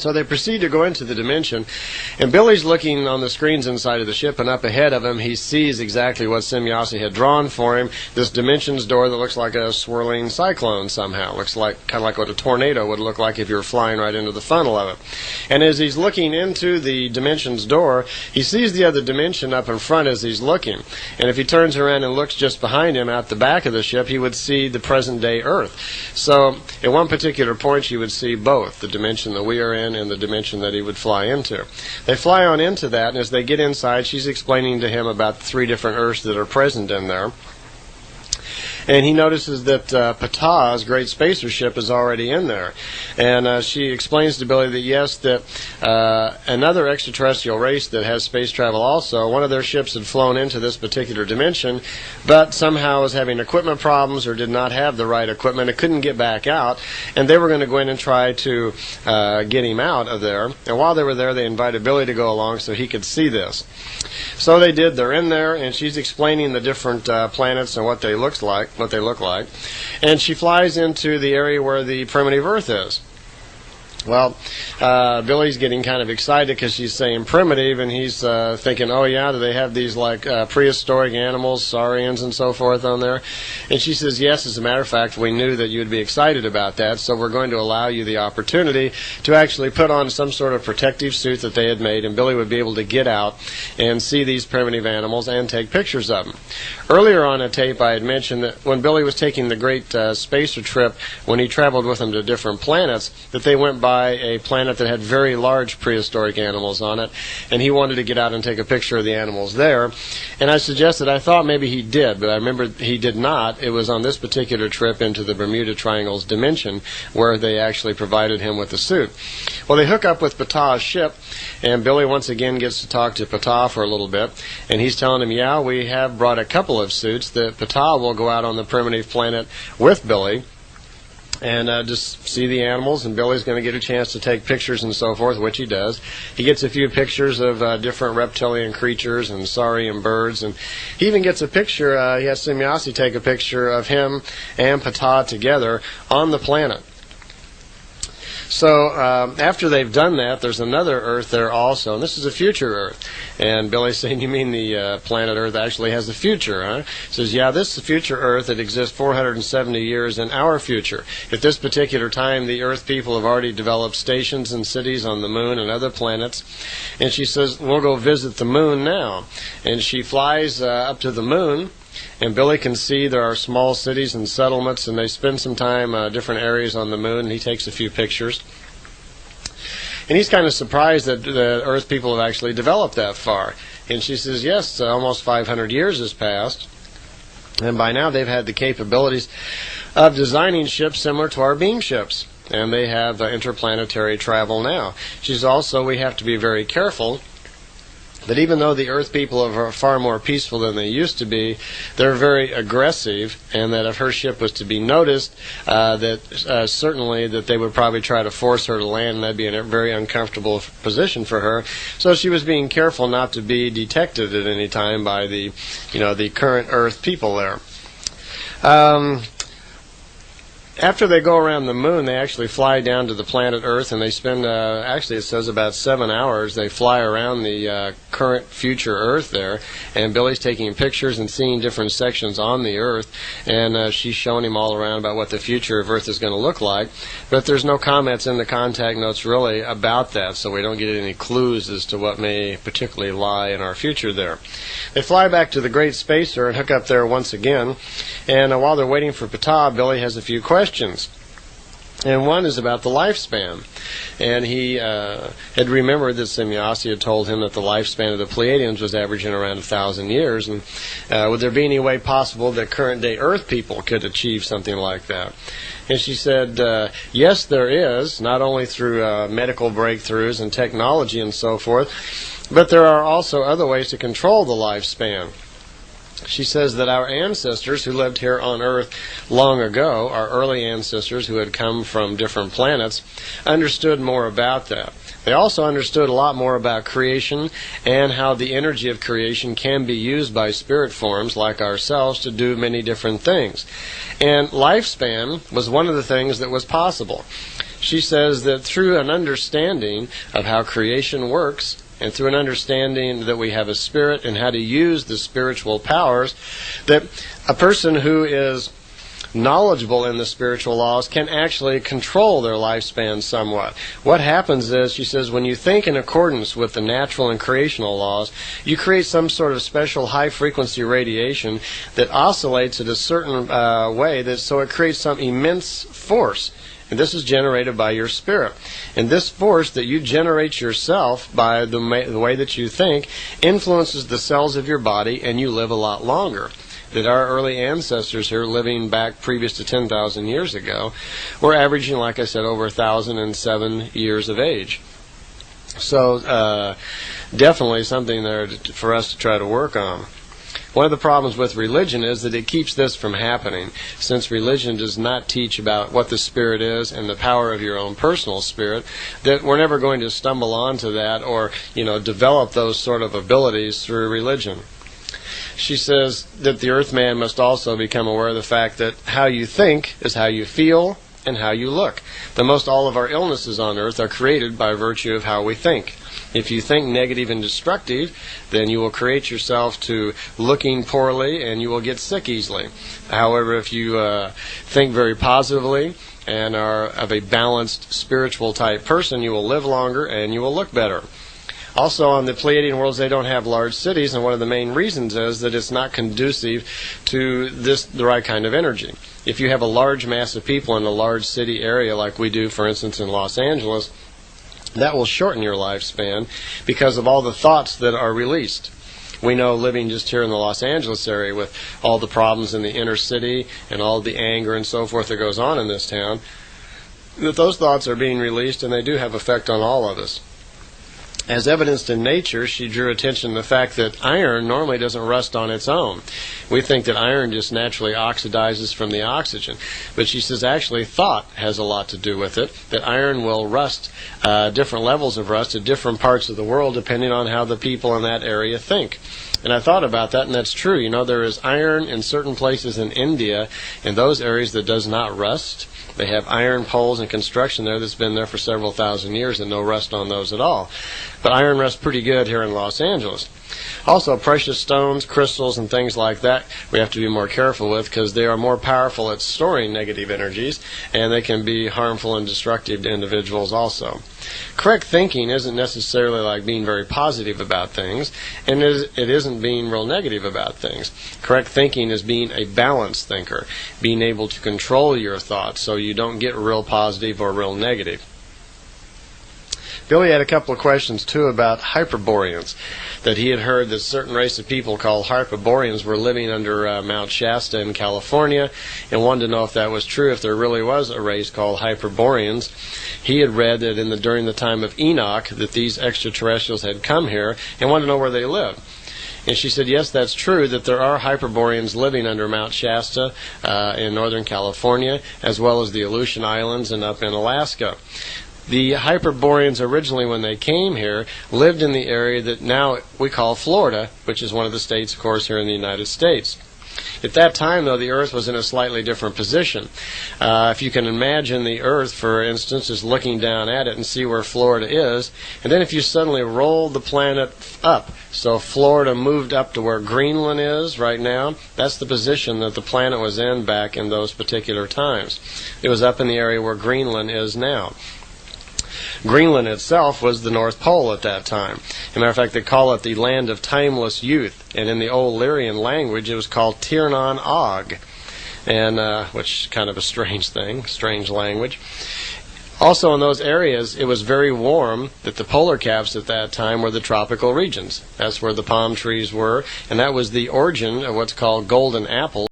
So they proceed to go into the dimension, and Billy's looking on the screens inside of the ship, and up ahead of him he sees exactly what Semjase had drawn for him, this dimensions door that looks like a swirling cyclone somehow. Looks like kind of like what a tornado would look like if you were flying right into the funnel of it. And as he's looking into the dimensions door, he sees the other dimension up in front as he's looking. And if he turns around and looks just behind him out the back of the ship, he would see the present-day Earth. So at one particular point you would see both, the dimension that we are in and the dimension that he would fly into. They fly on into that, and as they get inside, she's explaining to him about the 3 different Earths that are present in there. And he notices that Ptah's great spacer ship is already in there. And she explains to Billy that yes, that another extraterrestrial race that has space travel also, one of their ships had flown into this particular dimension, but somehow was having equipment problems or did not have the right equipment. It couldn't get back out, and they were going to go in and try to get him out of there. And while they were there, they invited Billy to go along so he could see this. So they did. They're in there, and she's explaining the different planets and what they look like. And she flies into the area where the primitive Earth is. Well, Billy's getting kind of excited because she's saying primitive, and he's thinking, oh yeah, do they have these like prehistoric animals, saurians and so forth on there? And she says, yes, as a matter of fact, we knew that you'd be excited about that, so we're going to allow you the opportunity to actually put on some sort of protective suit that they had made, and Billy would be able to get out and see these primitive animals and take pictures of them. Earlier on a tape I had mentioned that when Billy was taking the great spacer trip, when he traveled with them to different planets, that they went by a planet that had very large prehistoric animals on it, and he wanted to get out and take a picture of the animals there. And I suggested, I thought maybe he did, but I remember he did not. It was on this particular trip into the Bermuda Triangle's dimension where they actually provided him with the suit. Well, they hook up with Ptah's ship, and Billy once again gets to talk to Ptah for a little bit, and he's telling him, yeah, we have brought a couple of suits that Ptah will go out on the primitive planet with Billy and just see the animals, and Billy's going to get a chance to take pictures and so forth, which he does. He gets a few pictures of different reptilian creatures and saurian birds, and he even gets a picture, he has Semjase take a picture of him and Ptah together on the planet. So after they've done that, there's another Earth there also, and this is a future Earth. And Billy's saying, you mean the planet Earth actually has a future, huh? He says, yeah, this is a future Earth that exists 470 years in our future. At this particular time, the Earth people have already developed stations and cities on the moon and other planets. And she says, we'll go visit the moon now. And she flies up to the moon, and Billy can see there are small cities and settlements, and they spend some time different areas on the moon, and he takes a few pictures. And he's kind of surprised that the Earth people have actually developed that far. And she says, yes, almost 500 years has passed, and by now they've had the capabilities of designing ships similar to our beam ships, and they have interplanetary travel now. She says also, we have to be very careful that even though the Earth people are far more peaceful than they used to be, they're very aggressive, and that if her ship was to be noticed, certainly that they would probably try to force her to land, and that'd be a very uncomfortable position for her. So she was being careful not to be detected at any time by the current Earth people there. After they go around the moon, they actually fly down to the planet Earth, and they spend, actually it says about 7 hours. They fly around the current future Earth there, and Billy's taking pictures and seeing different sections on the Earth, and she's showing him all around about what the future of Earth is going to look like. But there's no comments in the contact notes really about that, so we don't get any clues as to what may particularly lie in our future there. They fly back to the Great Spacer and hook up there once again, and while they're waiting for Ptah, Billy has a few questions. And one is about the lifespan. And he had remembered that Semjase had told him that the lifespan of the Plejadians was averaging around 1,000 years. And would there be any way possible that current-day Earth people could achieve something like that? And she said, yes, there is, not only through medical breakthroughs and technology and so forth, but there are also other ways to control the lifespan. She says that our ancestors who lived here on Earth long ago, our early ancestors who had come from different planets, understood more about that. They also understood a lot more about creation and how the energy of creation can be used by spirit forms like ourselves to do many different things. And lifespan was one of the things that was possible. She says that through an understanding of how creation works, and through an understanding that we have a spirit and how to use the spiritual powers, that a person who is knowledgeable in the spiritual laws can actually control their lifespan somewhat. What happens is, she says, when you think in accordance with the natural and creational laws, you create some sort of special high-frequency radiation that oscillates at a certain way, so it creates some immense force. And this is generated by your spirit. And this force that you generate yourself by the way that you think influences the cells of your body, and you live a lot longer. That our early ancestors here, living back previous to 10,000 years ago, were averaging, like I said, over 1,007 years of age. So definitely something there for us to try to work on. One of the problems with religion is that it keeps this from happening. Since religion does not teach about what the spirit is and the power of your own personal spirit, that we're never going to stumble onto that or, develop those sort of abilities through religion. She says that the Earthman must also become aware of the fact that how you think is how you feel and how you look. That most all of our illnesses on Earth are created by virtue of how we think. If you think negative and destructive, then you will create yourself to looking poorly and you will get sick easily. However, if you think very positively and are of a balanced spiritual type person, you will live longer and you will look better. Also, on the Plejaren worlds, they don't have large cities, and one of the main reasons is that it's not conducive to the right kind of energy. If you have a large mass of people in a large city area like we do, for instance, in Los Angeles, that will shorten your lifespan because of all the thoughts that are released. We know, living just here in the Los Angeles area with all the problems in the inner city and all the anger and so forth that goes on in this town, that those thoughts are being released, and they do have effect on all of us. As evidenced in nature, she drew attention to the fact that iron normally doesn't rust on its own. We think that iron just naturally oxidizes from the oxygen. But she says actually thought has a lot to do with it, that iron will rust, different levels of rust at different parts of the world depending on how the people in that area think. And I thought about that, and that's true. There is iron in certain places in India, in those areas, that does not rust. They have iron poles and construction there that's been there for several thousand years and no rust on those at all. But iron rusts pretty good here in Los Angeles. Also, precious stones, crystals, and things like that we have to be more careful with because they are more powerful at storing negative energies, and they can be harmful and destructive to individuals also. Correct thinking isn't necessarily like being very positive about things, and it isn't being real negative about things. Correct thinking is being a balanced thinker, being able to control your thoughts so you don't get real positive or real negative. Billy had a couple of questions, too, about Hyperboreans, that he had heard that a certain race of people called Hyperboreans were living under Mount Shasta in California, and wanted to know if that was true, if there really was a race called Hyperboreans. He had read that during the time of Enoch that these extraterrestrials had come here and wanted to know where they lived. And she said, yes, that's true, that there are Hyperboreans living under Mount Shasta in Northern California, as well as the Aleutian Islands and up in Alaska. The Hyperboreans originally, when they came here, lived in the area that now we call Florida, which is one of the states, of course, here in the United States. At that time, though, the Earth was in a slightly different position. If you can imagine the Earth, for instance, is looking down at it and see where Florida is, and then if you suddenly roll the planet up, so Florida moved up to where Greenland is right now, that's the position that the planet was in back in those particular times. It was up in the area where Greenland is now. Greenland itself was the North Pole at that time. As a matter of fact, they call it the land of timeless youth, and in the old Lyrian language it was called Tirnan Og, and which is kind of a strange thing, strange language. Also in those areas it was very warm, that the polar caps at that time were the tropical regions. That's where the palm trees were, and that was the origin of what's called golden apples.